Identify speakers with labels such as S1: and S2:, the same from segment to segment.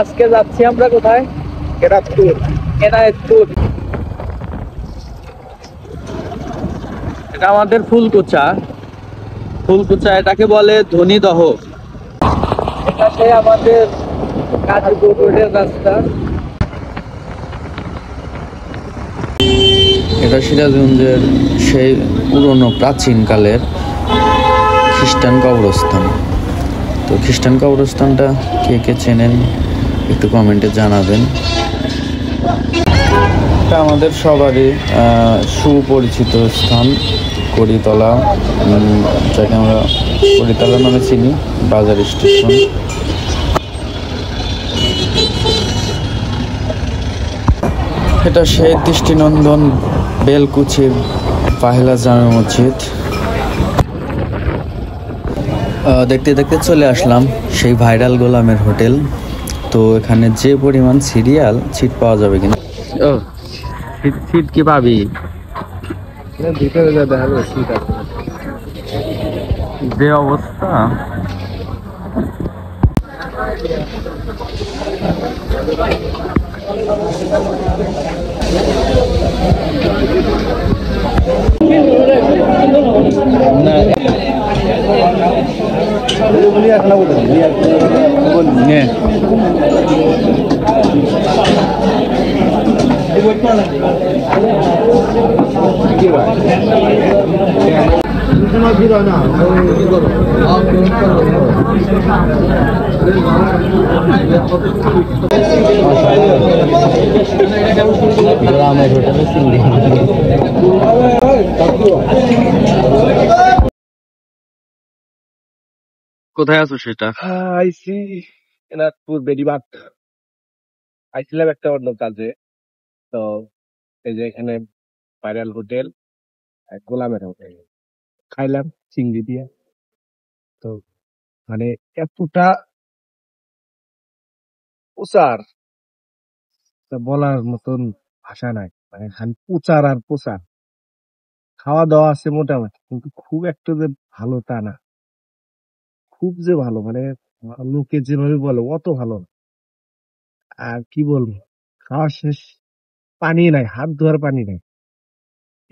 S1: আজকে যাচ্ছি আমরা কোথায়? এনায়েতপুর। এটা আমাদের ফুলকুচা। এটাকে বলে ধনীদহ। এটাতে আমাদের গাজীপুর রোডের রাস্তা।
S2: এটা সিরাজগঞ্জের সেই পুরনো প্রাচীনকালের খ্রিস্টান কবরস্থান। তো খ্রিস্টান কবরস্থানটা কে কে চেনেন একটু কমেন্টে জানাবেন। এটা আমাদের সবারই সুপরিচিত স্থান কড়িতলা, যাকে আমরা কড়িতলা নামে চিনি, বাজার স্টেশন। এটা সেই দৃষ্টিনন্দন বেলকুচির পাহেলা জামে মসজিদ। দেখতে দেখতে চলে আসলাম সেই ভাইরাল গোলামের হোটেল। তো এখানে যে পরিমাণ সিরিয়াল, সিট পাওয়া যাবে কিনা? ও সিট কি পাবি? ভিতরে যা দেখা যাবে সিট আছে। যে অবস্থা, গ্রামের হোটেলে চিংড়ি। কোথায় আছো সেটা?
S1: আইসি এনায়েতপুর বেড়িবাঁধ। আইছিলাম একটা অন্য কাজে। তো এই যে এখানে ভাইরাল হোটেল, গোলামের হোটেল খাইলাম চিংড়ি দিয়ে। তো মানে এতটা প্রচার, বলার মতন ভাষা নাই। মানে খালি প্রচার আর প্রচার। খাওয়া দাওয়া আছে মোটামুটি, কিন্তু খুব একটা যে ভালো তা না। খুব যে ভালো মানে লোকে যেভাবে বলে অত ভালো না। আর কি বলবো, খাওয়া শেষ, পানি নাই, হাত ধোয়ার পানি নাই,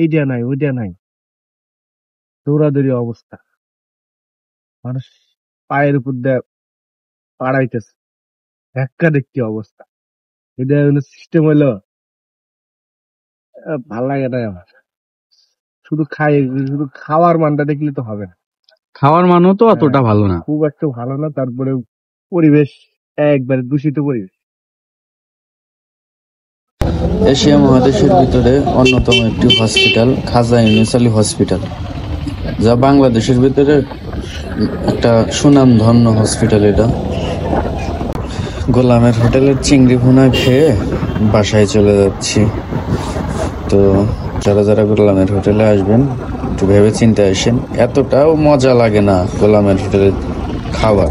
S1: এইটা নাই ওইটা নাই, দৌড়াদৌড়ি অবস্থা। মানুষ পায়ের উপর দিয়ে পাড়াইতেছে, ধাক্কা দেখতে অবস্থা। এটা সিস্টেম হইলো, ভাল লাগে না আমার। শুধু খাওয়ার মানটা দেখলে তো হবে না।
S2: খাওয়ার মানও তো অতটা ভালো না,
S1: খুব একটা ভালো না। তারপরে পরিবেশ একবারে দূষিত পরিবেশ।
S2: এশিয়া মহাদেশের ভিতরে অন্যতম একটি হসপিটাল খাজা ইউনুস আলী হসপিটাল, যা বাংলাদেশের ভিতরে একটা সুনামধন্য হসপিটাল। এটা গোলামের হোটেলের চিংড়ি ভুনা খেয়ে বাসায় চলে যাচ্ছি। তো যারা যারা গোলামের হোটেলে আসবেন একটু ভেবে চিন্তে আসেন, এতটাও মজা লাগে না গোলামের হোটেলের খাবার।